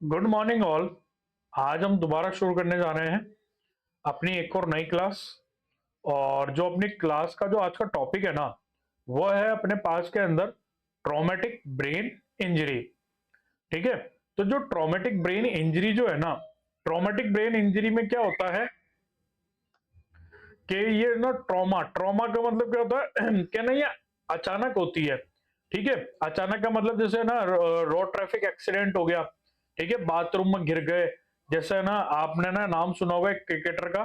Good morning all. आज हम दोबारा शुरू करने जा रहे हैं अपनी एक और नई क्लास। और जो अपनी क्लास का जो आज का टॉपिक है ना, वो है अपने पास के अंदर ट्रॉमेटिक ब्रेन इंजरी। ठीक है। तो जो ट्रॉमेटिक ब्रेन इंजरी जो है ना, ट्रॉमेटिक ब्रेन इंजरी में क्या होता है कि ये ना ट्रॉमा ट्रॉमा का मतलब क्या होता है क्या ना, ये अचानक होती है। ठीक है। अचानक का मतलब जैसे ना रोड ट्रैफिक एक्सीडेंट हो गया, ठीक है, बाथरूम में गिर गए। जैसे ना आपने ना नाम सुना होगा एक क्रिकेटर का,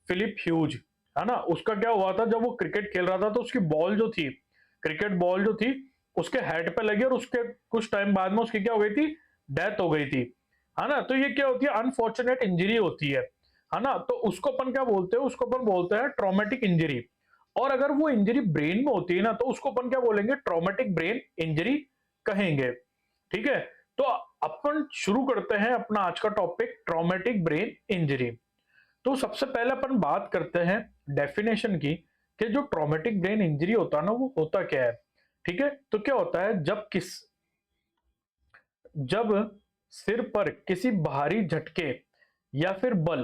फिलिप ह्यूज, है ना। उसका क्या हुआ था, जब वो क्रिकेट खेल रहा था तो उसकी बॉल जो थी, क्रिकेट बॉल जो थी, उसके हेड पे लगी और उसके कुछ टाइम बाद में उसकी क्या हो गई थी, डेथ हो गई थी, है ना। तो ये क्या होती है, अनफॉर्चुनेट इंजरी होती है ना। तो उसको अपन क्या बोलते हैं, उसको अपन बोलते हैं ट्रॉमेटिक इंजरी। और अगर वो इंजरी ब्रेन में होती है ना, तो उसको अपन क्या बोलेंगे, ट्रॉमेटिक ब्रेन इंजरी कहेंगे। ठीक है। तो अपन शुरू करते हैं अपना आज का टॉपिक, ट्रॉमेटिक ब्रेन इंजरी। तो सबसे पहले अपन बात करते हैं डेफिनेशन की, कि जो ट्रॉमेटिक ब्रेन इंजरी होता है ना, वो होता क्या है। ठीक है। तो क्या होता है, जब सिर पर किसी बाहरी झटके या फिर बल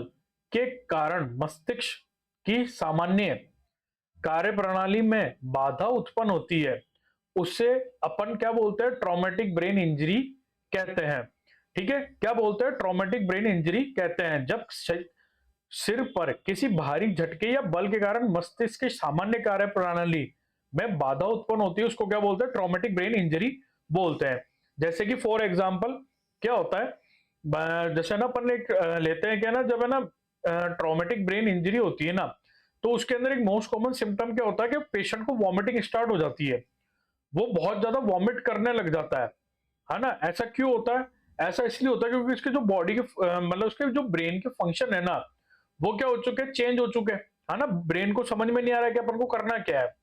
के कारण मस्तिष्क की सामान्य कार्यप्रणाली में बाधा उत्पन्न होती है, उससे अपन क्या बोलते हैं, ट्रॉमेटिक ब्रेन इंजरी कहते हैं। ठीक है। क्या बोलते हैं, ट्रॉमेटिक ब्रेन इंजरी कहते हैं जब सिर पर किसी भारी झटके या बल के कारण मस्तिष्क की सामान्य कार्यप्रणाली में बाधा उत्पन्न होती है, उसको क्या बोलते हैं, ट्रॉमेटिक ब्रेन इंजरी बोलते हैं। जैसे कि फॉर एग्जांपल क्या होता है, जैसे ना अपन लेते हैं क्या ना, जब है ना ट्रॉमेटिक ब्रेन इंजरी होती है ना, तो उसके अंदर एक मोस्ट कॉमन सिम्टम क्या होता है कि पेशेंट को वॉमिटिंग स्टार्ट हो जाती है। वो बहुत ज्यादा वॉमिट करने लग जाता है ना। ऐसा क्यों होता है, ऐसा इसलिए होता है क्योंकि उसके जो बॉडी के मतलब उसके जो ब्रेन के फंक्शन है ना, वो क्या हो चुके हैं, चेंज हो चुके हैं, है ना। ब्रेन को समझ में नहीं आ रहा है कि अपन को करना क्या है।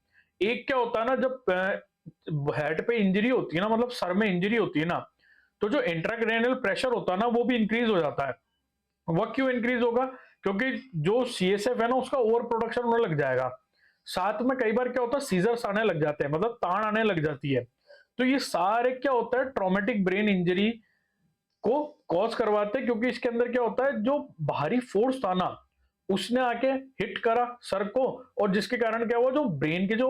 एक क्या होता है ना, जब हेड पे इंजरी होती है ना, मतलब सर में इंजरी होती है ना, तो जो इंट्राक्रेनियल प्रेशर होता है ना, वो भी इंक्रीज हो जाता है। वह क्यों इंक्रीज होगा, क्योंकि जो सीएसएफ है ना, उसका ओवर प्रोडक्शन होने लग जाएगा। साथ में कई बार क्या होता है, सीजर्स आने लग जाते हैं, मतलब ताड़ आने लग जाती है। तो ये सारे क्या होता है, ट्रॉमेटिक ब्रेन इंजरी को कॉज करवाते हैं, क्योंकि इसके अंदर क्या होता है, जो बाहरी फोर्स था ना, उसने आके हिट करा सर को, और जिसके कारण क्या हुआ, जो ब्रेन की जो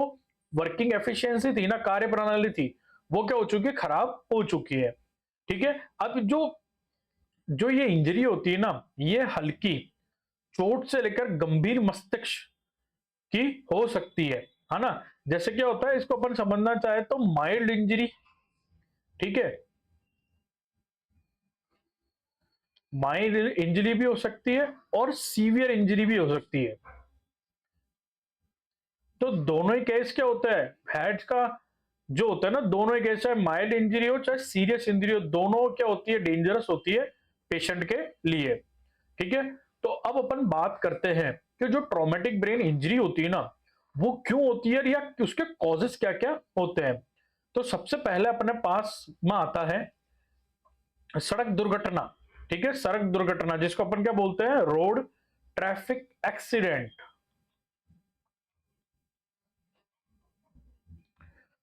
वर्किंग एफिशिएंसी थी ना, कार्य प्रणाली थी, वो क्या हो चुकी है, खराब हो चुकी है। ठीक है। अब जो जो ये इंजरी होती है ना, ये हल्की चोट से लेकर गंभीर मस्तिष्क की हो सकती है ना। जैसे क्या होता है, इसको अपन समझना चाहे तो माइल्ड इंजरी, ठीक है, माइल्ड इंजरी भी हो सकती है और सीवियर इंजरी भी हो सकती है। तो दोनों ही केस क्या होता है, हेड का जो होता है ना, दोनों ही केस, चाहे माइल्ड इंजरी हो चाहे सीरियस इंजरी हो, दोनों क्या होती है, डेंजरस होती है पेशेंट के लिए। ठीक है। तो अब अपन बात करते हैं कि जो ट्रॉमेटिक ब्रेन इंजरी होती है ना, वो क्यों होती है, या उसके कॉजेस क्या क्या होते हैं। तो सबसे पहले अपने पास में आता है सड़क दुर्घटना। ठीक है। सड़क दुर्घटना जिसको अपन क्या बोलते हैं, road traffic accident,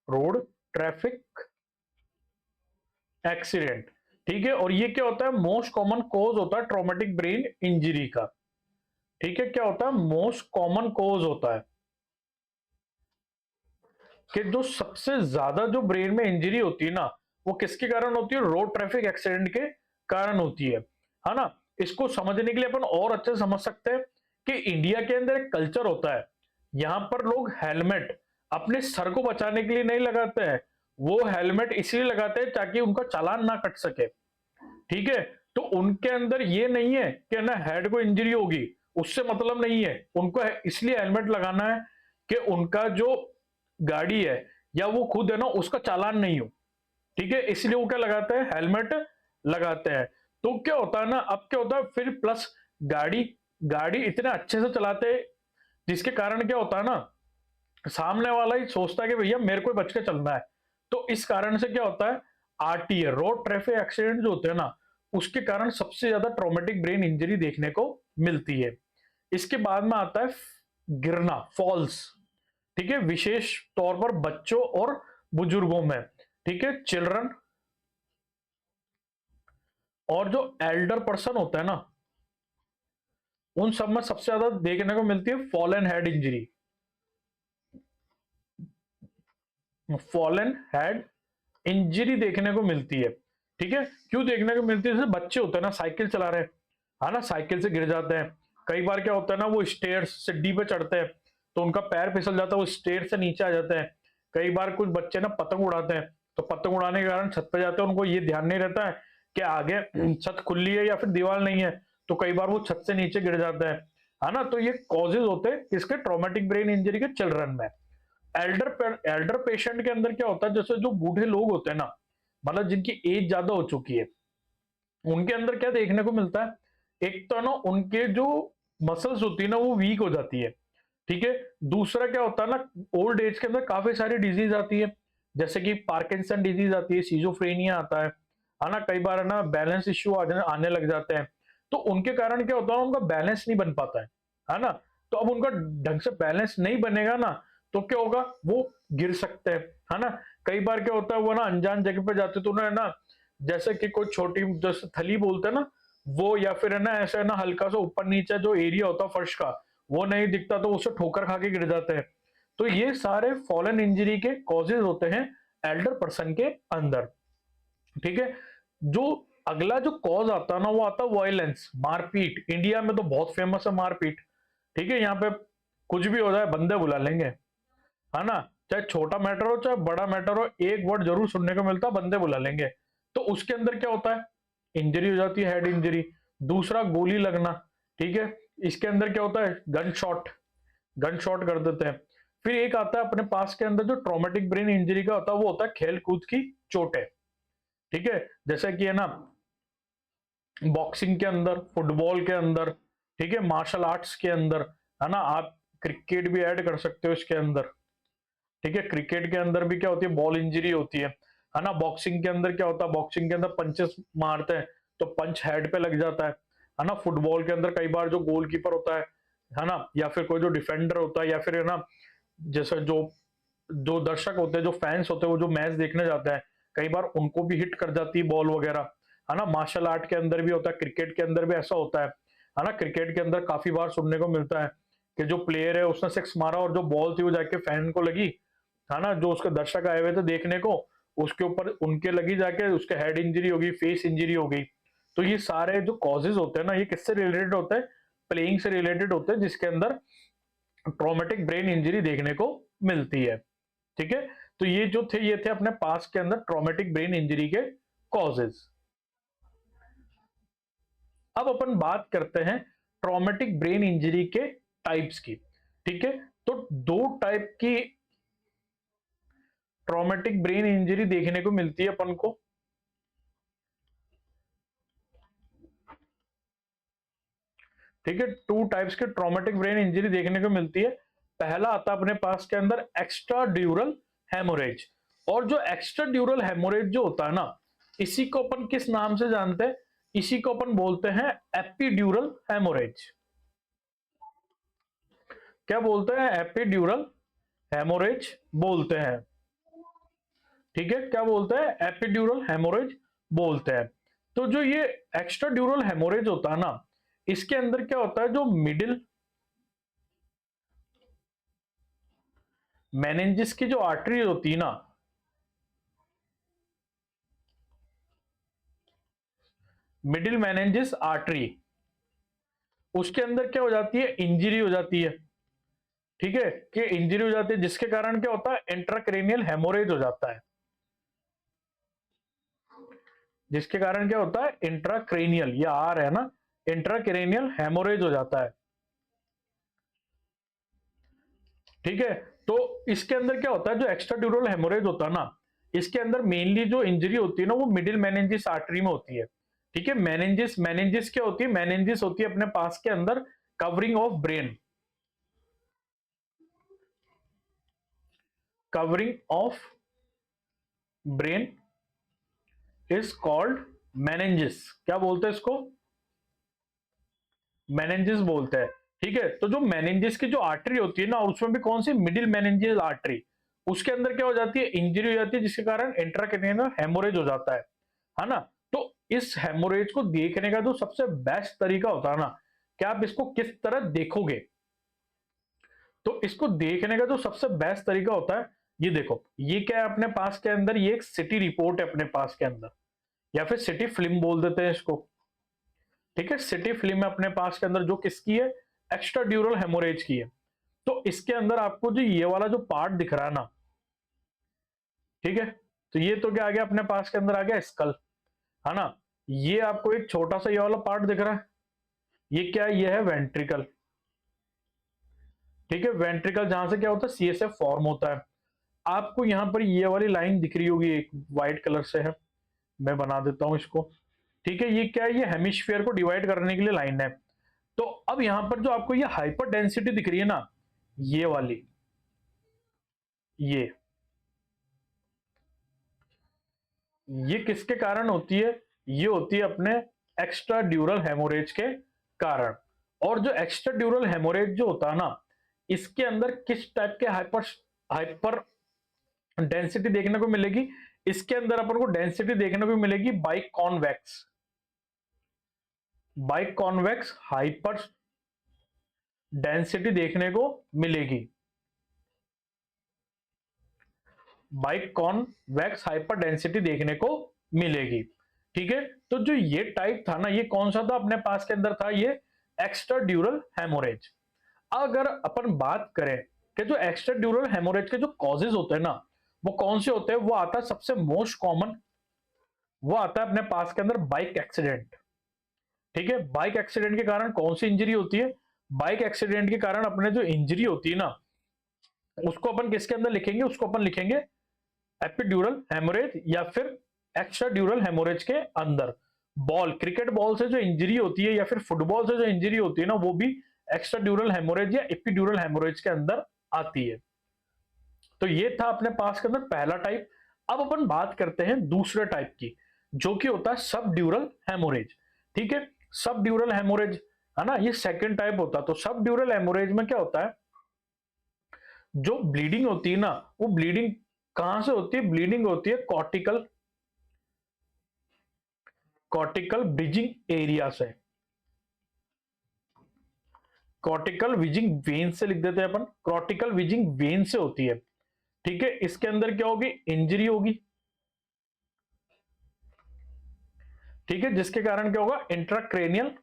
road traffic accident. ठीक है। और ये क्या होता है, मोस्ट कॉमन कॉज होता है ट्रॉमेटिक ब्रेन इंजरी का। ठीक है। क्या होता है, मोस्ट कॉमन कॉज होता है कि जो सबसे ज्यादा जो ब्रेन में इंजरी होती है ना, वो किसके कारण होती है, रोड ट्रैफिक एक्सीडेंट के कारण होती है ना। इसको समझने के लिए अपन और अच्छे से समझ सकते हैं कि इंडिया के अंदर एक कल्चर होता है, यहां पर लोग हेलमेट अपने सर को बचाने के लिए नहीं लगाते हैं, वो हेलमेट इसलिए लगाते हैं ताकि उनका चालान ना कट सके। ठीक है। तो उनके अंदर ये नहीं है कि ना हेड को इंजरी होगी, उससे मतलब नहीं है, उनको इसलिए हेलमेट लगाना है कि उनका जो गाड़ी है या वो खुद है ना, उसका चालान नहीं हो। ठीक है। इसलिए वो क्या लगाते हैं, हेलमेट लगाते हैं। तो क्या होता है ना, अब क्या होता है फिर प्लस, गाड़ी गाड़ी इतने अच्छे से चलाते हैं, जिसके कारण क्या होता है ना, सामने वाला ही सोचता है कि भैया मेरे को बच के चलना है। तो इस कारण से क्या होता है, आरटीए, रोड ट्रैफिक एक्सीडेंट जो होते हैं ना, उसके कारण सबसे ज्यादा ट्रॉमेटिक ब्रेन इंजरी देखने को मिलती है। इसके बाद में आता है गिरना, फॉल्स। ठीक है। विशेष तौर पर बच्चों और बुजुर्गों में। ठीक है। चिल्ड्रन और जो एल्डर पर्सन होता है ना, उन सब में सबसे ज्यादा देखने को मिलती है fallen head injury. Fallen head injury देखने को मिलती है। ठीक है, क्यों देखने को मिलती है? जैसे बच्चे होते हैं ना, साइकिल चला रहे हैं, है ना, साइकिल से गिर जाते हैं। कई बार क्या होता है ना, वो स्टेयर्स सीढ़ी पे चढ़ते हैं तो उनका पैर फिसल जाता है, वो स्टेयर से नीचे आ जाते हैं। कई बार कुछ बच्चे ना पतंग उड़ाते हैं, तो पतंग उड़ाने के कारण छत पे जाते हैं, उनको ये ध्यान नहीं रहता है कि आगे छत खुली है या फिर दीवार नहीं है, तो कई बार वो छत से नीचे गिर जाते हैं, है ना। तो ये कॉजेज होते हैं किसके? ट्रॉमेटिक ब्रेन इंजरी के चिल्ड्रन में। एल्डर पेशेंट के अंदर क्या होता है, जैसे जो बूढ़े लोग होते हैं ना, मतलब जिनकी एज ज्यादा हो चुकी है, उनके अंदर क्या देखने को मिलता है? एक तो ना उनके जो मसल्स होती है ना वो वीक हो जाती है। ठीक है, दूसरा क्या होता है ना, ओल्ड एज के अंदर काफी सारी डिजीज आती है, जैसे कि पार्किंसन डिजीज आती है, सीजोफ्रेनिया आता है ना। कई बार है ना बैलेंस इश्यू आने लग जाते हैं, तो उनके कारण क्या होता है, उनका बैलेंस नहीं बन पाता है ना। तो अब उनका ढंग से बैलेंस नहीं बनेगा ना, तो क्या होगा, वो गिर सकते हैं, है ना। कई बार क्या होता है, वो ना अनजान जगह पे जाते तो उन्हें ना, जैसे कि कोई छोटी जैसे थली बोलते हैं ना, वो या फिर है ना ऐसा है ना हल्का सा ऊपर नीचे जो एरिया होता है फर्श का, वो नहीं दिखता तो उसे ठोकर खा के गिर जाते हैं। तो ये सारे फॉलन इंजरी के कॉजेज होते हैं एल्डर पर्सन के अंदर। ठीक है, जो अगला जो कॉज आता है ना, वो आता है वायलेंस, मारपीट। इंडिया में तो बहुत फेमस है मारपीट। ठीक है, यहाँ पे कुछ भी हो जाए बंदे बुला लेंगे, है ना। चाहे छोटा मैटर हो चाहे बड़ा मैटर हो, एक वर्ड जरूर सुनने को मिलता है, बंदे बुला लेंगे। तो उसके अंदर क्या होता है, इंजरी हो जाती है, हेड इंजरी। दूसरा गोली लगना। ठीक है, इसके अंदर क्या होता है, गन शॉट कर देते हैं। फिर एक आता है अपने पास के अंदर जो ट्रॉमेटिक ब्रेन इंजरी का होता है, वो होता है खेल कूद की चोटें। ठीक है, जैसे कि है ना बॉक्सिंग के अंदर, फुटबॉल के अंदर, ठीक है, मार्शल आर्ट्स के अंदर, है ना। आप क्रिकेट भी ऐड कर सकते हो इसके अंदर। ठीक है, क्रिकेट के अंदर भी क्या होती है, बॉल इंजरी होती है ना। बॉक्सिंग के अंदर क्या होता है, बॉक्सिंग के अंदर पंचेस मारते हैं तो पंच हेड पे लग जाता है ना। फुटबॉल के अंदर कई बार जो गोलकीपर होता है ना, या फिर कोई जो डिफेंडर होता है, या फिर है ना जैसे जो जो दर्शक होते हैं, जो फैंस होते हैं, वो जो मैच देखने जाते हैं, कई बार उनको भी हिट कर जाती है बॉल वगैरह, है ना। मार्शल आर्ट के अंदर भी होता है, क्रिकेट के अंदर भी ऐसा होता है ना। क्रिकेट के अंदर काफी बार सुनने को मिलता है कि जो प्लेयर है उसने सिक्स मारा और जो बॉल थी वो जाके फैन को लगी, है ना। जो उसके दर्शक आए हुए थे देखने को, उसके ऊपर उनके लगी जाके, उसके हेड इंजरी होगी, फेस इंजरी हो गई। तो ये सारे जो कॉजेज होते हैं ना, ये किससे रिलेटेड होते हैं? प्लेइंग से रिलेटेड होते हैं, जिसके अंदर ट्रॉमेटिक ब्रेन इंजरी देखने को मिलती है। ठीक है, तो ये थे अपने पास के अंदर ट्रॉमेटिक ब्रेन इंजरी के कॉजेज। अब अपन बात करते हैं ट्रॉमेटिक ब्रेन इंजरी के टाइप्स की। ठीक है, तो दो टाइप की ट्रॉमेटिक ब्रेन इंजरी देखने को मिलती है अपन को। ठीक है, टू टाइप्स के ट्रॉमेटिक ब्रेन इंजरी देखने को मिलती है। पहला आता है अपने पास के अंदर एक्स्ट्रा ड्यूरल हेमोरेज। और जो एक्स्ट्रा ड्यूरल हेमोरेज जो होता है ना, इसी को अपन किस नाम से जानते हैं? इसी को अपन बोलते हैं एपिड्यूरल हेमोरेज। क्या बोलते हैं? एपिड्यूरल हेमोरेज बोलते हैं। ठीक है, क्या बोलते हैं? एपिड्यूरल हेमोरेज बोलते हैं। तो जो ये एक्स्ट्रा ड्यूरल हेमोरेज होता है ना, इसके अंदर क्या होता है, जो मिडिल मेनिंजिस की जो आर्टरी होती है ना, मिडिल मेनिंजिस आर्टरी, उसके अंदर क्या हो जाती है, इंजरी हो जाती है। ठीक है, कि इंजरी हो जाती है, जिसके कारण क्या होता है, इंट्राक्रेनियल हेमोरेज हो जाता है। जिसके कारण क्या होता है, इंट्राक्रेनियल, ये आर है ना, इंट्राक्रेनियल हेमोरेज हो जाता है। ठीक है, तो इसके अंदर क्या होता है, जो एक्स्ट्रा ड्यूरल हेमोरेज होता है ना, इसके अंदर मेनली जो इंजरी होती है ना, वो मिडिल मेनिंजिस आर्टरी में होती है। ठीक है, मेनिंजिस मेनिंजिस क्या होती है? मेनिंजिस होती है अपने पास के अंदर covering of brain, covering of brain is called meninges. क्या बोलते हैं इसको? मेनिंजिस बोलते हैं। ठीक है, तो जो मेनिंजिस की जो आर्टरी होती है ना, उसमें भी कौन सी? मिडिल मेनिंजियल आर्टरी, उसके अंदर क्या हो जाती है, इंजरी हो जाती है, जिसके कारण इंट्राक्रेनियल हेमोरेज हो जाता है ना। तो इस हेमोरेज को देखने का जो सबसे बेस्ट तरीका होता है ना, कि आप इसको किस तरह देखोगे। तो इसको देखने का जो सबसे बेस्ट तरीका होता है, ये देखो, ये क्या है अपने पास के अंदर, ये एक सिटी रिपोर्ट है अपने पास के अंदर, या फिर सिटी फिल्म बोल देते हैं इसको। ठीक है, सिटी फिल्म है अपने पास के अंदर, जो किसकी है, एक्स्ट्रा ड्यूरल हेमोरेज की है। तो इसके अंदर आपको जो ये वाला जो पार्ट दिख रहा है ना, ठीक है, तो ये तो क्या आ गया अपने पास के अंदर, आ गया स्कल, है ना। ये आपको एक छोटा सा ये वाला पार्ट दिख रहा है, ये क्या है, ये है वेंट्रिकल। ठीक है, वेंट्रिकल जहां से क्या होता है, सीएसएफ फॉर्म होता है। आपको यहां पर ये वाली लाइन दिख रही होगी, एक व्हाइट कलर से है, मैं बना देता हूं इसको। ठीक है, ये क्या है, ये हेमिस्फीयर को डिवाइड करने के लिए लाइन है। तो अब यहां पर जो आपको ये हाइपर डेंसिटी दिख रही है ना, ये वाली, ये किसके कारण होती है, ये होती है अपने एक्स्ट्रा ड्यूरल हेमोरेज के कारण। और जो एक्स्ट्रा ड्यूरल हेमोरेज जो होता है ना, इसके अंदर किस टाइप के हाइपर हाइपर डेंसिटी देखने को मिलेगी, इसके अंदर अपन को डेंसिटी देखने को मिलेगी बाई कॉन्वेक्स हाइपर डेंसिटी देखने को मिलेगी, बाई कॉन्वेक्स हाइपर डेंसिटी देखने को मिलेगी। ठीक है, तो जो ये टाइप था ना, ये कौन सा था अपने पास के अंदर था, ये एक्स्ट्रा ड्यूरल हेमोरेज। अगर अपन बात करें कि जो एक्स्ट्रा ड्यूरल हेमोरेज के जो कॉजेज होते हैं ना, वो कौन से होते हैं, वो आता है सबसे मोस्ट कॉमन, वो आता है अपने पास के अंदर बाइक एक्सीडेंट। ठीक है, बाइक एक्सीडेंट के कारण कौन सी इंजरी होती है, बाइक एक्सीडेंट के कारण अपने जो इंजरी होती है ना, उसको अपन किसके अंदर लिखेंगे, उसको अपन लिखेंगे एपिड्यूरल हेमोरेज या फिर एक्स्ट्रा ड्यूरल हेमोरेज के अंदर। बॉल, क्रिकेट बॉल से जो इंजरी होती है या फिर फुटबॉल से जो इंजरी होती है ना, वो भी एक्स्ट्रा ड्यूरल हेमोरेज या एपिड्यूरल हेमोरेज के अंदर आती है। तो ये था अपने पास के अंदर पहला टाइप। अब अपन बात करते हैं दूसरे टाइप की, जो कि होता है सब ड्यूरल हेमोरेज। ठीक है, सब ड्यूरल हेमोरेज है ना, ये सेकंड टाइप होता है। तो सब ड्यूरल हेमोरेज में क्या होता है, जो ब्लीडिंग होती है ना, वो ब्लीडिंग कहां से होती है, ब्लीडिंग होती है कॉर्टिकल ब्रिजिंग एरिया से, कॉर्टिकल विजिंग वेन से लिख देते हैं अपन, कॉर्टिकल विजिंग वेन से होती है। ठीक है, इसके अंदर क्या होगी, इंजरी होगी। ठीक है, जिसके कारण क्या होगा, इंट्राक्रेनियल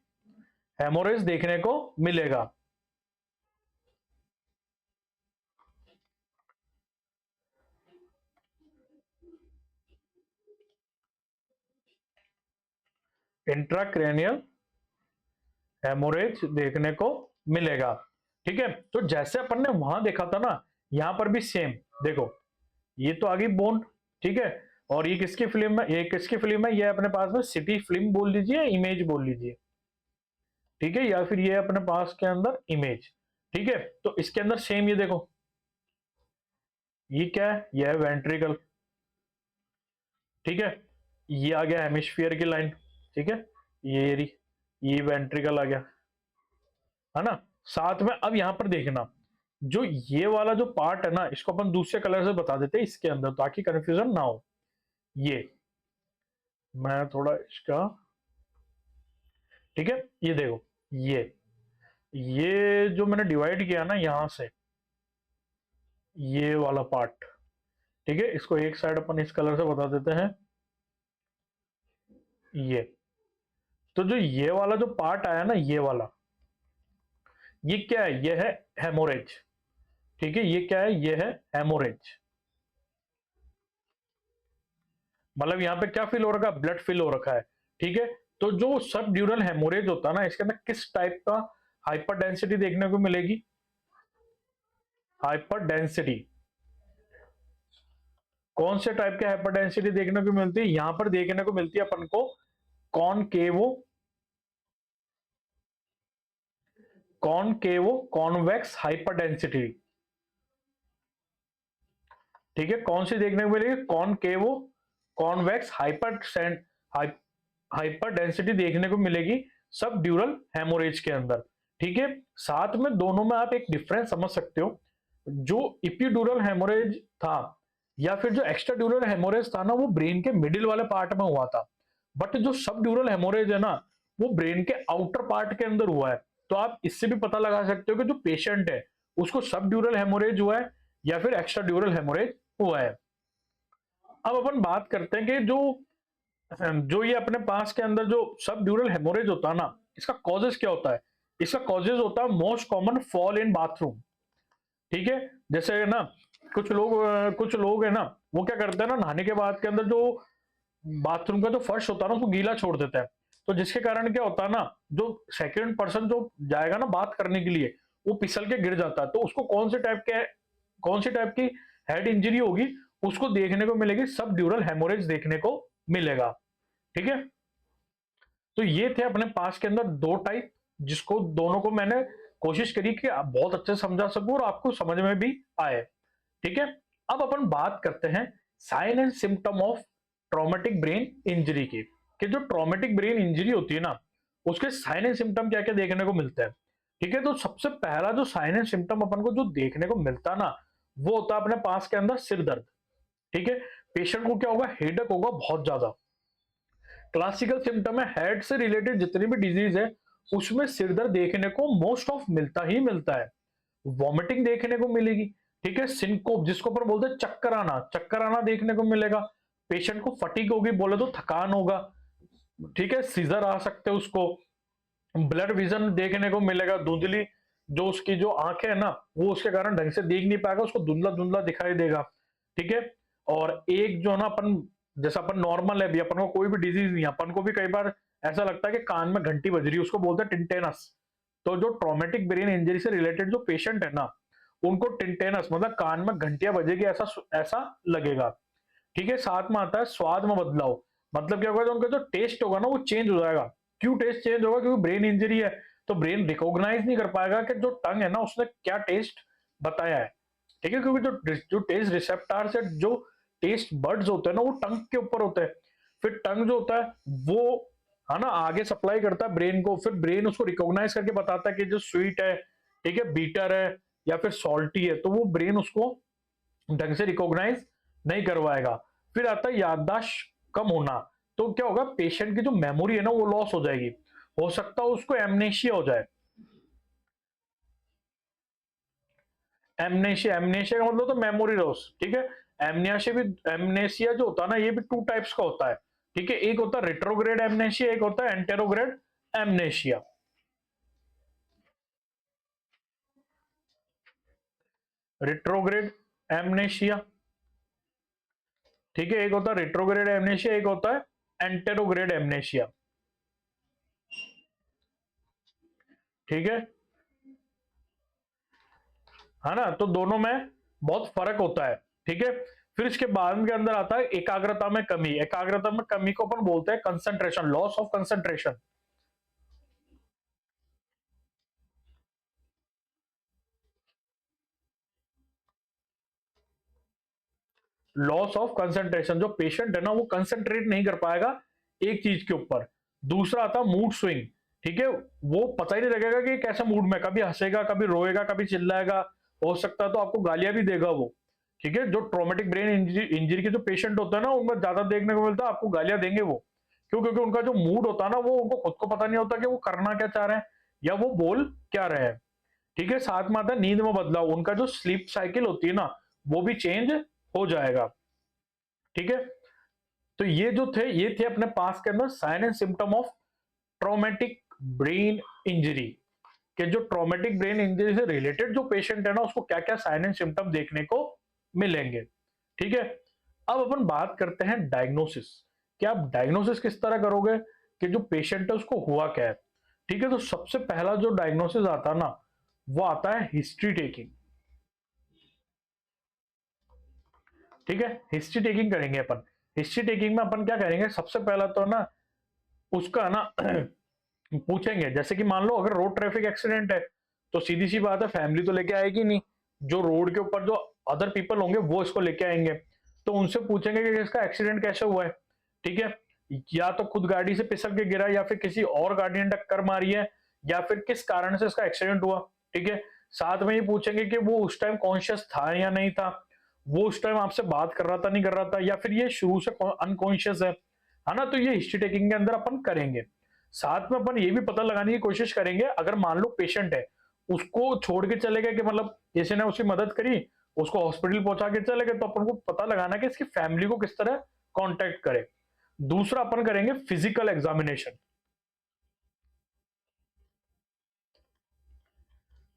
हेमोरेज देखने को मिलेगा। इंट्राक्रेनियल हेमोरेज देखने को मिलेगा। ठीक है, तो जैसे अपन ने वहां देखा था ना, यहां पर भी सेम देखो, ये तो आ गई बोन। ठीक है, और ये किसकी फिल्म है, ये किसकी फिल्म है, ये अपने पास में सिटी फिल्म बोल लीजिए, इमेज बोल लीजिए। ठीक है, या फिर ये अपने पास के अंदर इमेज। ठीक है, तो इसके अंदर सेम, ये देखो, ये क्या है, ये है वेंट्रिकल। ठीक है, ये आ गया हेमिस्फीयर की लाइन। ठीक है, ये वेंट्रिकल आ गया, है ना। साथ में अब यहां पर देखना, जो ये वाला जो पार्ट है ना, इसको अपन दूसरे कलर से बता देते हैं इसके अंदर, ताकि कंफ्यूजन ना हो। ये मैं थोड़ा इसका, ठीक है, ये देखो, ये जो मैंने डिवाइड किया ना यहां से, ये वाला पार्ट। ठीक है, इसको एक साइड अपन इस कलर से बता देते हैं, ये। तो जो ये वाला जो पार्ट आया ना, ये वाला, ये क्या है, ये है हेमोरेज। ठीक है, ये क्या है, ये है हेमोरेज। मतलब यहाँ पे क्या फिल हो रखा है, ब्लड फिल हो रखा है। ठीक है, तो जो सब ड्यूरल हेमोरेज होता है ना, इसके अंदर किस टाइप का हाइपर डेंसिटी देखने को मिलेगी, हाइपर डेंसिटी, कौन से टाइप के हाइपर डेंसिटी देखने को मिलती है, यहां पर देखने को मिलती है अपन को कॉनकेवो कॉनकेवो कॉन्वेक्स हाइपर डेंसिटी। ठीक है, कौन सी देखने को मिलेगी, कॉनकेवो कॉन्वेक्स हाइपर डेंसिटी देखने को मिलेगी सब ड्यूरल हेमोरेज के अंदर। ठीक है, साथ में दोनों में आप एक डिफरेंस समझ सकते हो, जो इपिड्यूरल हेमोरेज था या फिर जो एक्स्ट्रा ड्यूरल हेमोरेज था ना, वो ब्रेन के मिडिल वाले पार्ट में हुआ था, बट जो सब ड्यूरल हेमोरेज है ना, वो ब्रेन के आउटर पार्ट के अंदर हुआ है। तो आप इससे भी पता लगा सकते हो कि जो पेशेंट है उसको सब ड्यूरल हेमोरेज हुआ है या फिर एक्स्ट्रा ड्यूरल हेमोरेज हुआ है। अब अपन बात करते हैं कि जो जो ये अपने पास के अंदर जो सब ड्यूरल हेमोरेज होता है ना, इसका कॉजेस क्या होता है? इसका कॉजेस होता है most common fall in bathroom. ठीक है, जैसे ना कुछ लोग है ना, वो क्या करते हैं ना, नहाने के बाद के अंदर जो बाथरूम का जो फर्श होता है ना उसको गीला छोड़ देता है। तो जिसके कारण क्या होता है ना, जो सेकंड पर्सन जो जाएगा ना बात करने के लिए, वो फिसल के गिर जाता है। तो उसको कौन सी टाइप की हेड इंजरी होगी, उसको देखने को मिलेगी, सब ड्यूरल हेमोरेज देखने को मिलेगा। ठीक है, तो ये थे अपने पास के अंदर दो टाइप, जिसको दोनों को मैंने कोशिश करी कि आप बहुत अच्छे से समझा सकूं और आपको समझ में भी आए। ठीक है, अब अपन बात करते हैं sign and symptom of traumatic brain injury की, कि जो ट्रॉमेटिक ब्रेन इंजरी होती है ना, उसके साइन एंड सिम्टम क्या क्या देखने को मिलते हैं। ठीक है, तो सबसे पहला जो साइन एंड सिम्टम अपन को जो देखने को मिलता है ना, वो होता है अपने पास के अंदर सिर दर्द। ठीक है, पेशेंट को क्या होगा, हेडेक होगा बहुत ज्यादा। क्लासिकल सिम्टम है हेड से रिलेटेड जितनी भी डिजीज है उसमें सिर दर्द देखने को मोस्ट ऑफ मिलता ही मिलता है। वॉमिटिंग देखने को मिलेगी। ठीक है, सिनकोप जिसको अपन बोलते हैं चक्कर आना देखने को मिलेगा। पेशेंट को फटीग होगी, बोले तो थकान होगा। ठीक है, सीजर आ सकते हैं उसको। ब्लड विजन देखने को मिलेगा, धुंधली जो उसकी जो आंखें है ना, वो उसके कारण ढंग से देख नहीं पाएगा, उसको धुंधला धुंधला दिखाई देगा। ठीक है, और एक जो ना अपन, जैसा अपन नॉर्मल है भी, अपन को कोई भी डिजीज नहीं है, अपन को भी कई बार ऐसा लगता है कि कान में घंटी बज रही है, उसको बोलते हैं टिंटेनस। तो जो ट्रॉमेटिक ब्रेन इंजरी से रिलेटेड जो पेशेंट है ना, उनको टिंटेनस मतलब कान में घंटियां बजेगी ऐसा ऐसा लगेगा। ठीक है, साथ में आता है स्वाद में बदलाव। मतलब क्या होगा, जो उनका जो टेस्ट होगा ना वो चेंज हो जाएगा। क्यों टेस्ट चेंज होगा? क्योंकि ब्रेन इंजरी है, तो ब्रेन रिकॉग्नाइज नहीं कर पाएगा कि जो टंग है ना उसने क्या टेस्ट बताया है। ठीक है, क्योंकि जो टेस्ट रिसेप्टर से जो टेस्ट बर्ड्स होते हैं ना, वो टंग के ऊपर होते हैं। फिर टंग जो होता है वो है ना आगे सप्लाई करता है ब्रेन को, फिर ब्रेन उसको रिकॉग्नाइज करके बताता है कि जो स्वीट है, ठीक है, बीटर है या फिर सॉल्टी है, तो वो ब्रेन उसको ढंग से रिकॉग्नाइज नहीं करवाएगा। फिर आता है याददाश्त कम होना। तो क्या होगा, पेशेंट की जो मेमोरी है ना वो लॉस हो जाएगी, हो सकता है उसको एमनेशिया हो जाए। एमनेशिया का मतलब तो मेमोरी लॉस। ठीक है, एमनेशिया जो होता है ना, ये भी टू टाइप्स का होता है। ठीक है, एक होता है रेट्रोग्रेड एमनेशिया, एक होता है एंटेरोग्रेड एमनेशिया। रेट्रोग्रेड एमनेशिया, ठीक है, एक होता है रेट्रोग्रेड एमनेशिया, एक होता है एंटेरोग्रेड एमनेशिया। ठीक है ना, तो दोनों में बहुत फर्क होता है। ठीक है, फिर इसके बाद के अंदर आता है एकाग्रता में कमी। एकाग्रता में कमी को अपन बोलते हैं concentration, loss of concentration. Loss of concentration, जो पेशेंट है ना वो कंसंट्रेट नहीं कर पाएगा एक चीज के ऊपर। दूसरा आता मूड स्विंग। ठीक है, वो पता ही नहीं लगेगा कि कैसा मूड में, कभी हंसेगा, कभी रोएगा, कभी चिल्लाएगा, हो सकता है तो आपको गालियां भी देगा वो। ठीक है, जो ट्रॉमेटिक ब्रेन इंजरी के जो पेशेंट होता है ना, उनमें ज्यादा देखने को मिलता है, आपको गालियां देंगे वो। क्यों? क्योंकि उनका जो मूड होता है ना, वो उनको खुद को पता नहीं होता कि वो करना क्या चाह रहे हैं या वो बोल क्या रहे हैं। ठीक है, साथ में आता है नींद में बदलाव। उनका जो स्लीप साइकिल होती है ना, वो भी चेंज हो जाएगा। ठीक है, तो ये थे अपने पास के अंदर sign and symptom of traumatic brain injury, कि जो ट्रॉमेटिक ब्रेन इंजरी से रिलेटेड जो पेशेंट है ना, उसको क्या क्या साइन एंड सिम्टम देखने को मिलेंगे। ठीक है, अब अपन बात करते हैं डायग्नोसिस, कि आप डायग्नोसिस किस तरह करोगे कि जो पेशेंट है उसको हुआ क्या है। ठीक है, तो सबसे पहला जो डायग्नोसिस आता है ना, वो आता है हिस्ट्री टेकिंग। ठीक है, हिस्ट्री टेकिंग करेंगे अपन। हिस्ट्री टेकिंग में अपन क्या करेंगे, सबसे पहला तो ना उसका ना पूछेंगे, जैसे कि मान लो अगर रोड ट्रैफिक एक्सीडेंट है, तो सीधी सी बात है फैमिली तो लेके आएगी नहीं, जो रोड के ऊपर जो अदर पीपल होंगे वो इसको लेके आएंगे। तो उनसे पूछेंगे कि इसका एक्सीडेंट कैसे हुआ है। ठीक है, या तो खुद गाड़ी से फिसल के गिरा, या फिर किसी और गाड़ी ने टक्कर मारी है, या फिर किस कारण से इसका एक्सीडेंट हुआ। ठीक है, साथ में ये पूछेंगे कि वो उस टाइम कॉन्शियस था या नहीं था, वो उस टाइम आपसे बात कर रहा था नहीं कर रहा था, या फिर ये शुरू से अनकॉन्शियस है। है ना। तो ये हिस्ट्री टेकिंग के अंदर अपन करेंगे। साथ में अपन ये भी पता लगाने की कोशिश करेंगे, अगर मान लो पेशेंट है, उसको छोड़ के चले गए कि मतलब किसी ने उसकी मदद करी, उसको हॉस्पिटल पहुंचा के चले गए, तो अपन को पता लगाना कि इसकी फैमिली को किस तरह कांटेक्ट करें। दूसरा अपन करेंगे फिजिकल एग्जामिनेशन।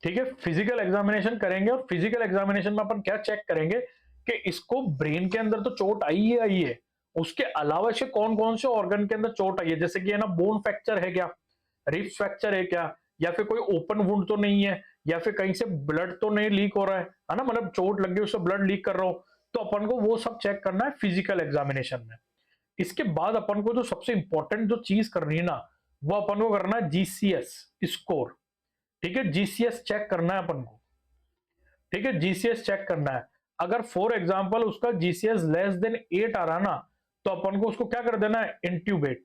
ठीक है, फिजिकल एग्जामिनेशन करेंगे, और फिजिकल एग्जामिनेशन में अपन क्या चेक करेंगे कि इसको ब्रेन के अंदर तो चोट आई है, उसके अलावा से कौन कौन से ऑर्गन के अंदर चोट आई है, जैसे कि है ना बोन फ्रैक्चर है क्या, रिब्स फ्रैक्चर है क्या, या फिर कोई ओपन वुंड तो नहीं है, या फिर कहीं से ब्लड तो नहीं लीक हो रहा है ना, मतलब चोट लग गई उससे ब्लड लीक कर रहा हो, तो अपन को वो सब चेक करना है फिजिकल एग्जामिनेशन में। इसके बाद अपन को जो सबसे इंपॉर्टेंट जो चीज करनी है ना, वो अपन को करना है जीसीएस स्कोर। ठीक है, जीसीएस चेक करना है अपन को। ठीक है, जीसीएस चेक करना है। अगर फॉर एग्जांपल उसका जीसीएस लेस देन 8 आ रहा ना, तो अपन को उसको क्या कर देना है, इंट्यूबेट।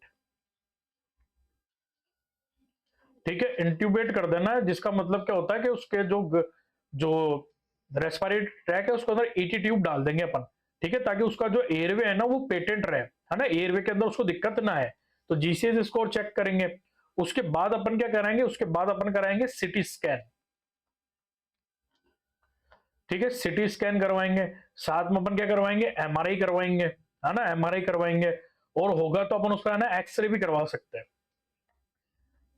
ठीक है, इंट्यूबेट कर देना है, जिसका मतलब क्या होता है कि उसके जो रेस्पिरेटरी ट्रैक है उसके अंदर 80 ट्यूब डाल देंगे अपन। ठीक है, ताकि उसका जो एयरवे है ना वो पेटेंट रहे, है ना, एयरवे के अंदर उसको दिक्कत ना है। तो जीसीएस स्कोर चेक करेंगे। उसके बाद अपन क्या कराएंगे, उसके बाद अपन कराएंगे सिटी स्कैन। ठीक है, सिटी स्कैन करवाएंगे, साथ में अपन क्या करवाएंगे, एमआरआई करवाएंगे, है ना, एमआरआई करवाएंगे, और होगा तो अपन उसका है ना एक्सरे भी करवा सकते हैं।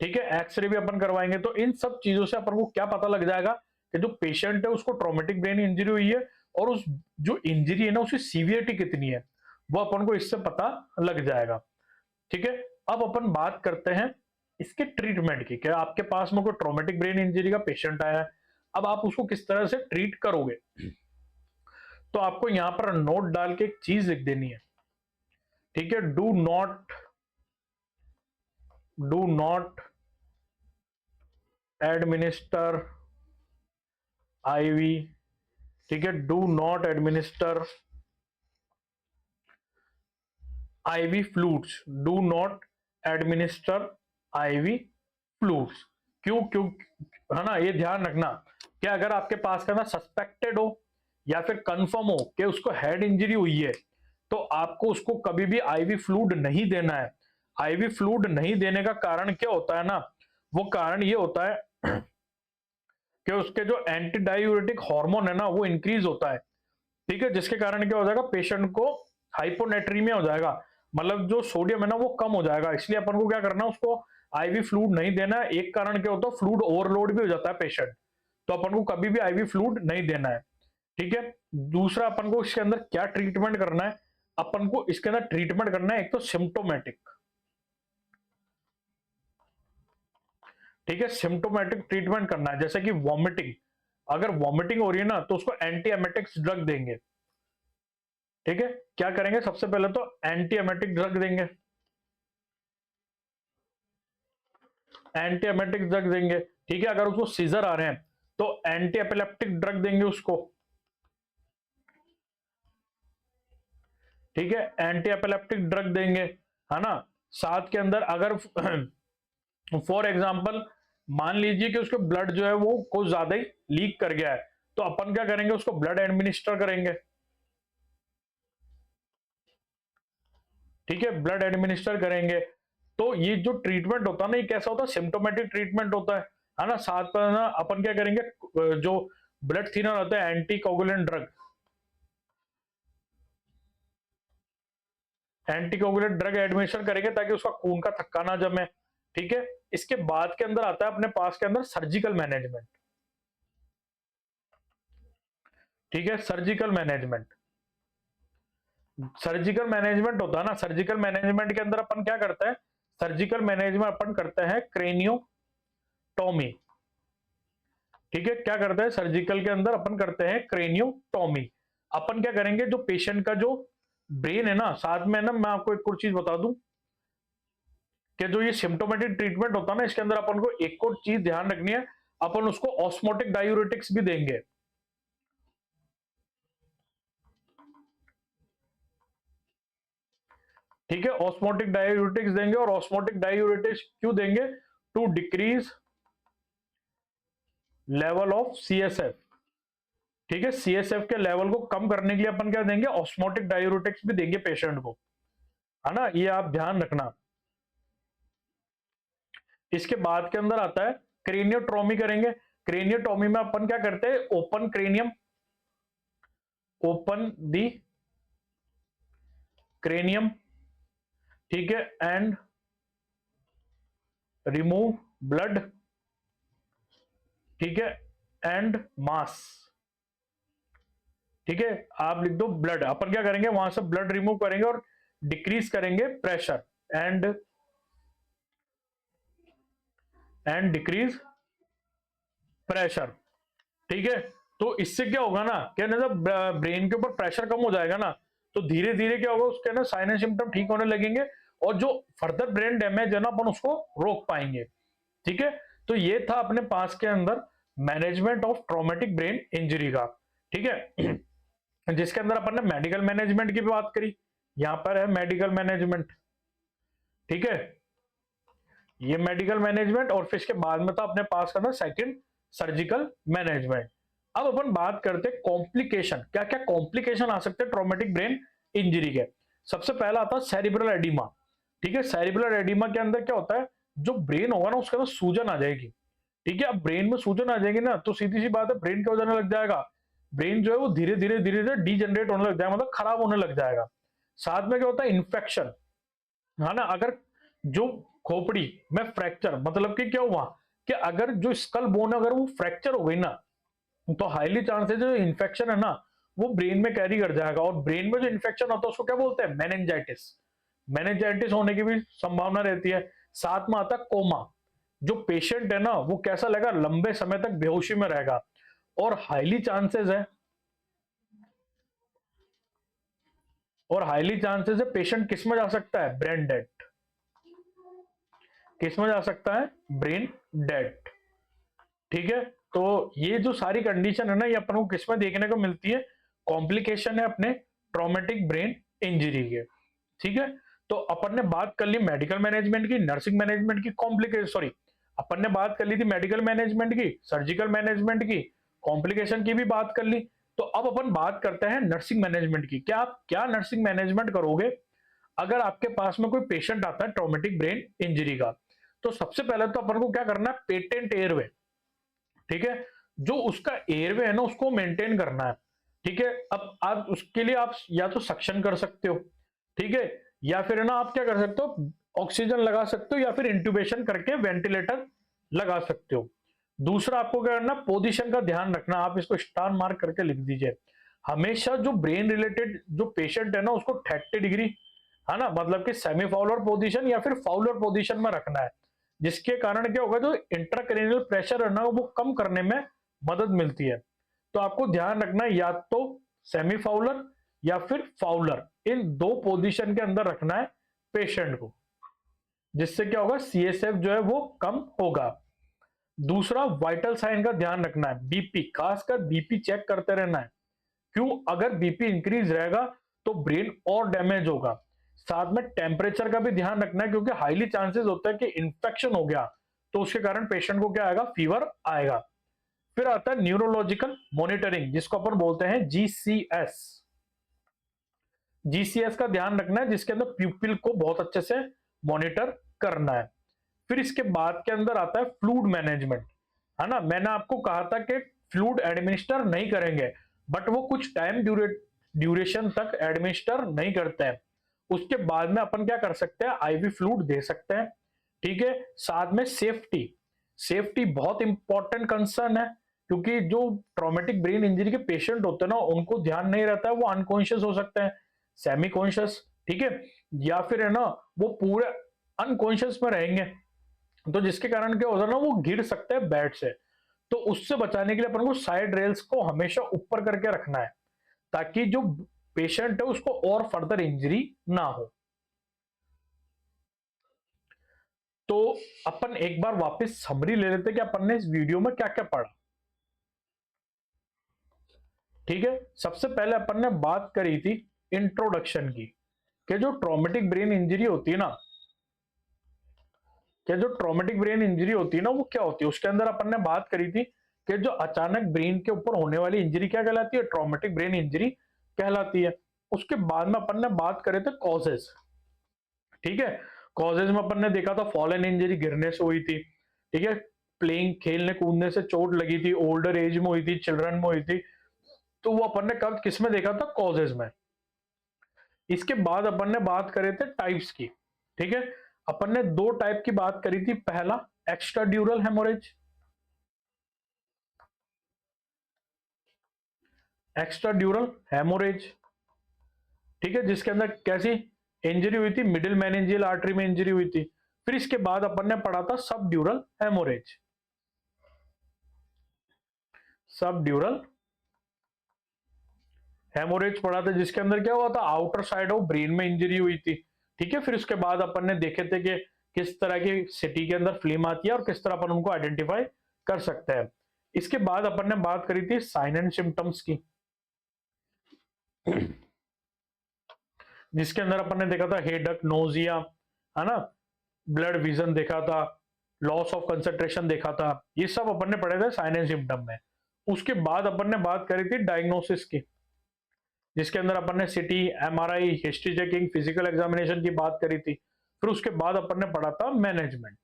ठीक है, एक्सरे भी अपन करवाएंगे। तो इन सब चीजों से अपन को क्या पता लग जाएगा कि जो पेशेंट है उसको ट्रॉमेटिक ब्रेन इंजरी हुई है, और उस जो इंजरी है ना उसकी सीवियरिटी कितनी है, वो अपन को इससे पता लग जाएगा। ठीक है, अब अपन बात करते हैं इसके ट्रीटमेंट की। क्या आपके पास में कोई ट्रॉमेटिक ब्रेन इंजरी का पेशेंट आया है, अब आप उसको किस तरह से ट्रीट करोगे, तो आपको यहां पर नोट डाल के एक चीज लिख देनी है। ठीक है, डू नॉट एडमिनिस्टर आईवी। ठीक है, do not administer IV fluids, do not administer IV fluids. क्यों क्यों, है ना, ये ध्यान रखना कि अगर आपके पास का ना सस्पेक्टेड हो या फिर कंफर्म हो कि उसको हेड इंजरी हुई है, तो आपको उसको कभी भी आईवी फ्लूइड नहीं देना है। आईवी फ्लूइड नहीं देने का कारण क्या होता है ना, वो कारण ये होता है कि उसके जो एंटी डायूरेटिक हार्मोन है ना वो इंक्रीज होता है। ठीक है, जिसके कारण क्या हो जाएगा, पेशेंट को हाइपोनेट्रीमिया हो जाएगा, मतलब जो सोडियम है ना वो कम हो जाएगा। इसलिए अपन को क्या करना है, उसको आईवी फ्लूइड नहीं देना है। एक कारण क्या होता है, फ्लूइड ओवरलोड भी हो जाता है पेशेंट, तो अपन को कभी भी आईवी फ्लूइड नहीं देना है। ठीक है, दूसरा अपन को इसके अंदर क्या ट्रीटमेंट करना है, अपन को इसके अंदर ट्रीटमेंट करना है एक तो सिम्टोमेटिक। ठीक है, सिम्टोमेटिक ट्रीटमेंट करना है, जैसे कि वॉमिटिंग, अगर वॉमिटिंग हो रही है ना तो उसको एंटी एमेटिक्स ड्रग देंगे। ठीक है, क्या करेंगे, सबसे पहले तो एंटी एमेटिक ड्रग देंगे, एंटी एमेटिक ड्रग देंगे। ठीक है, अगर उसको सीजर आ रहे हैं तो एंटी एपिलेप्टिक ड्रग देंगे उसको। ठीक है, एंटी एपिलेप्टिक ड्रग देंगे, है ना। साथ के अंदर अगर फॉर एग्जांपल मान लीजिए कि उसके ब्लड जो है वो कुछ ज्यादा ही लीक कर गया है, तो अपन क्या करेंगे, उसको ब्लड एडमिनिस्टर करेंगे। ठीक है, ब्लड एडमिनिस्टर करेंगे। तो ये जो ट्रीटमेंट होता है ना, ये कैसा होता है, सिम्टोमेटिक ट्रीटमेंट होता है ना। साथ में ना अपन क्या करेंगे, जो ब्लड थिनर होता है, anti coagulant drug, anti coagulant drug administer करेंगे ताकि उसका खून का थक्का ना जमे। ठीक है, इसके बाद के अंदर आता है अपने पास के अंदर सर्जिकल मैनेजमेंट। ठीक है, सर्जिकल मैनेजमेंट, सर्जिकल मैनेजमेंट होता है ना, सर्जिकल मैनेजमेंट के अंदर अपन क्या करते हैं, सर्जिकल मैनेजमेंट अपन करते हैं क्रेनियोटॉमी। ठीक है, क्या करते हैं सर्जिकल के अंदर अपन करते हैं क्रेनियोटॉमी। अपन क्या करेंगे, जो पेशेंट का जो ब्रेन है ना, साथ में ना मैं आपको एक और चीज बता दूं कि जो ये सिम्टोमेटिक ट्रीटमेंट होता है ना, इसके अंदर अपन को एक और चीज ध्यान रखनी है, अपन उसको ऑस्मोटिक डायूरेटिक्स भी देंगे। ठीक है, ऑस्मोटिक डायूरेटिक्स देंगे, और ऑस्मोटिक डायूरेटिक्स क्यों देंगे, to decrease level of CSF. ठीक है, सीएसएफ के लेवल को कम करने के लिए अपन क्या देंगे, ऑस्मोटिक डायूरेटिक्स भी देंगे पेशेंट को, है ना, ये आप ध्यान रखना। इसके बाद के अंदर आता है क्रेनियोट्रॉमी करेंगे। क्रेनियोटॉमी में अपन क्या करते हैं, ओपन क्रेनियम, ओपन दी क्रेनियम, ठीक है, एंड रिमूव ब्लड, ठीक है, एंड मास, ठीक है, आप लिख दो ब्लड। अपन क्या करेंगे, वहां से ब्लड रिमूव करेंगे और डिक्रीज करेंगे प्रेशर एंड डिक्रीज प्रेशर, ठीक है। तो इससे क्या होगा ना, क्या ना, जब ब्रेन के ऊपर प्रेशर कम हो जाएगा ना, तो धीरे धीरे क्या होगा, उसके ना साइन सिम्टम ठीक होने लगेंगे, और जो फर्दर ब्रेन डैमेज है ना, अपन उसको रोक पाएंगे, ठीक है। तो ये था अपने पास के अंदर management of traumatic brain injury का, ठीक है। जिसके अंदर अपन ने मेडिकल मैनेजमेंट की बात करी, यहां पर है मेडिकल मैनेजमेंट, ठीक है, ये मेडिकल मैनेजमेंट। और फिर इसके बाद में था अपने पास का था सेकंड सर्जिकल मैनेजमेंट। अब अपन बात करते हैं कॉम्प्लिकेशन, क्या क्या कॉम्प्लिकेशन आ सकते हैं ट्रॉमेटिक ब्रेन इंजरी के। सबसे पहला आता है सेरिब्रल एडिमा, ठीक है। सेरिब्रल एडिमा के अंदर क्या होता है, जो ब्रेन होगा ना उसके अंदर सूजन आ जाएगी, ठीक है। अब ब्रेन में सूजन आ जाएगी ना, तो सीधी सी बात है ब्रेन क्या हो जाने लग जाएगा, ब्रेन जो है वो धीरे धीरे धीरे धीरे डीजनरेट होने लग जाएगा, मतलब खराब होने लग जाएगा। साथ में क्या होता है, इन्फेक्शन, है ना। अगर जो खोपड़ी में फ्रैक्चर, मतलब कि क्या हुआ कि अगर जो स्कल बोन अगर वो फ्रैक्चर हो गई ना, तो हाईली चांसेस जो इन्फेक्शन है ना वो ब्रेन में कैरी कर जाएगा, और ब्रेन में जो इन्फेक्शन होता है उसको क्या बोलते हैं, मेनिंजाइटिस। मेनिंजाइटिस होने की भी संभावना रहती है। साथ में आता है कोमा, जो पेशेंट है ना वो कैसा लगेगा, लंबे समय तक बेहोशी में रहेगा, और हाईली चांसेस है, पेशेंट किस में जा सकता है, ब्रेन डेड, किस में जा सकता है, ब्रेन डेड, ठीक है। तो ये जो सारी कंडीशन है ना, ये अपन को किस में देखने को मिलती है, कॉम्प्लिकेशन है अपने ट्रॉमेटिक ब्रेन इंजरी के, ठीक है। तो अपन ने बात कर ली मेडिकल मैनेजमेंट की, नर्सिंग मैनेजमेंट की, कॉम्प्लिकेशन, सॉरी, अपन ने बात कर ली थी मेडिकल मैनेजमेंट की, सर्जिकल मैनेजमेंट की, कॉम्प्लिकेशन की भी बात कर ली। तो अब अपन बात करते हैं नर्सिंग मैनेजमेंट की। क्या आप क्या नर्सिंग मैनेजमेंट करोगे अगर आपके पास में कोई पेशेंट आता है ट्रॉमेटिक ब्रेन इंजरी का। तो सबसे पहले तो अपन को क्या करना है, पेटेंट एयरवे, ठीक है, जो उसका एयरवे है ना उसको मेंटेन करना है, ठीक है। अब आप उसके लिए आप या तो सक्शन कर सकते हो, ठीक है, या फिर है ना आप क्या कर सकते हो, ऑक्सीजन लगा सकते हो, या फिर इंट्यूबेशन करके वेंटिलेटर लगा सकते हो। दूसरा आपको क्या करना, पोजीशन का ध्यान रखना, आप इसको स्टार मार्क करके लिख दीजिए। हमेशा जो ब्रेन रिलेटेड जो पेशेंट है ना उसको 30 डिग्री, है ना, मतलब कि सेमी फाउलर पोजीशन या फिर फाउलर पोजीशन में रखना है, जिसके कारण क्या होगा, जो इंट्राक्रेनियल प्रेशर है ना वो कम करने में मदद मिलती है। तो आपको ध्यान रखना है या तो सेमी फाउलर या फिर फाउलर, इन दो पोजीशन के अंदर रखना है पेशेंट को, जिससे क्या होगा, सीएसएफ जो है वो कम होगा। दूसरा वाइटल साइन का ध्यान रखना है, बीपी, खासकर बीपी चेक करते रहना है। क्यों, अगर बीपी इंक्रीज रहेगा तो ब्रेन और डैमेज होगा। साथ में टेम्परेचर का भी ध्यान रखना है, क्योंकि हाईली चांसेस होता है कि इंफेक्शन हो गया तो उसके कारण पेशेंट को क्या आएगा, फीवर आएगा। फिर आता है न्यूरोलॉजिकल मॉनिटरिंग, जिसको अपन बोलते हैं जीसीएस। जीसीएस का ध्यान रखना है, जिसके अंदर प्यूपिल को बहुत अच्छे से मॉनिटर करना है। फिर इसके बाद के अंदर आता है फ्लूइड मैनेजमेंट, है ना। मैंने आपको कहा था कि फ्लूइड एडमिनिस्टर नहीं करेंगे, बट वो कुछ टाइम ड्यूरेशन तक एडमिनिस्टर नहीं करते हैं। उसके बाद में अपन क्या कर सकते हैं, आईवी फ्लूइड दे सकते हैं, ठीक है। साथ में सेफ्टी, सेफ्टी बहुत इंपॉर्टेंट कंसर्न है, क्योंकि जो ट्रॉमेटिक ब्रेन इंजरी के पेशेंट होते हैं ना उनको ध्यान नहीं रहता है, वो अनकॉन्शियस हो सकते हैं, सेमी कॉन्शियस, ठीक है, या फिर है ना वो पूरे अनकॉन्शियस में रहेंगे, तो जिसके कारण क्या होता है ना, वो गिर सकते हैं बेड से। तो उससे बचाने के लिए अपन को साइड रेल्स को हमेशा ऊपर करके रखना है, ताकि जो पेशेंट है उसको और फर्दर इंजरी ना हो। तो अपन एक बार वापस समरी ले लेते कि अपन ने इस वीडियो में क्या क्या पढ़ा, ठीक है। सबसे पहले अपन ने बात करी थी इंट्रोडक्शन की, कि जो ट्रॉमेटिक ब्रेन इंजरी होती है ना, कि जो ट्रॉमेटिक ब्रेन इंजरी होती है ना वो क्या होती है, उसके अंदर अपन ने बात करी थी कि जो अचानक ब्रेन के ऊपर होने वाली इंजरी क्या कहलाती है, ट्रॉमेटिक ब्रेन इंजरी कहलाती है। उसके बाद में अपन ने बात करे थे कॉजेस, ठीक है। कॉजेज में अपन ने देखा था फॉलन इंजरी गिरने से हुई थी, ठीक है, प्लेइंग खेलने कूदने से चोट लगी थी, ओल्डर एज में हुई थी, चिल्ड्रन में हुई थी। तो वो अपन ने कब किस में देखा था, कॉजेज में। इसके बाद अपन ने बात करे थे टाइप्स की, ठीक है। अपन ने दो टाइप की बात करी थी, पहला एक्स्ट्रा ड्यूरल हेमोरेज, एक्स्ट्रा ड्यूरल हेमोरेज, ठीक है, जिसके अंदर कैसी इंजरी हुई थी, मिडिल मैनेजियल आर्टरी में इंजरी हुई थी। फिर इसके बाद अपन ने पढ़ा था सब ड्यूरल हेमोरेज, सब ड्यूरल हेमोरेज पढ़ा था, जिसके अंदर क्या हुआ था, आउटर साइड ऑफ ब्रेन में इंजरी हुई थी, ठीक है। फिर उसके बाद अपन ने देखे थे कि किस तरह की सिटी के अंदर फ्लेम आती है और किस तरह अपन उनको आइडेंटिफाई कर सकते हैं। इसके बाद अपन ने बात करी थी साइन एंड सिम्टम्स की, जिसके अंदर अपन ने देखा था हेडक, नोजिया, है ना, ब्लड विजन देखा था, लॉस ऑफ कंसंट्रेशन देखा था। ये सब अपन ने पढ़े थे साइन एंड सिम्टम में। उसके बाद अपन ने बात करी थी डायग्नोसिस की, जिसके अंदर अपन ने city, MRI, history checking, physical examination की बात करी थी। फिर उसके बाद अपन ने पढ़ा था मैनेजमेंट,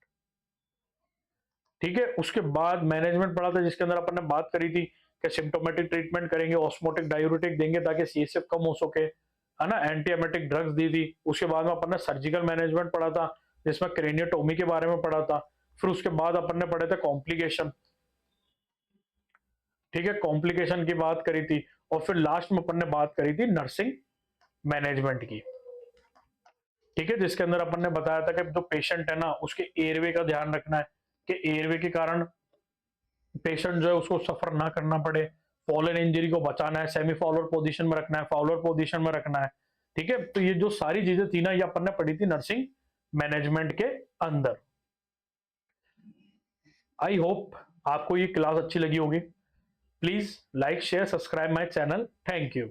ठीक है। उसके बाद मैनेजमेंट पढ़ा था, जिसके अंदर अपन ने बात करी थी कि सिम्टोमेटिक ट्रीटमेंट करेंगे, ऑस्मोटिक डायूरेटिक देंगे ताकि सीएसएफ कम हो सके, है ना, एंटीएमेटिक ड्रग्स दी थी। उसके बाद में अपन ने सर्जिकल मैनेजमेंट पढ़ा था, जिसमें क्रेनियोटोमी के बारे में पढ़ा था। फिर उसके बाद अपन ने पढ़े थे कॉम्प्लिकेशन, ठीक है, कॉम्प्लिकेशन की बात करी थी। और फिर लास्ट में अपन ने बात करी थी नर्सिंग मैनेजमेंट की, ठीक है, जिसके अंदर अपन ने बताया था कि जो पेशेंट है ना, उसके एयरवे का ध्यान रखना है कि एयरवे के कारण पेशेंट जो है उसको सफर ना करना पड़े, फॉलन इंजरी को बचाना है, सेमी फॉलोर पोजीशन में रखना है, फॉलोर पोजीशन में रखना है, ठीक है। तो ये जो सारी चीजें थी ना, ये अपन ने पढ़ी थी नर्सिंग मैनेजमेंट के अंदर। आई होप आपको ये क्लास अच्छी लगी होगी। Please like share subscribe my channel. Thank you.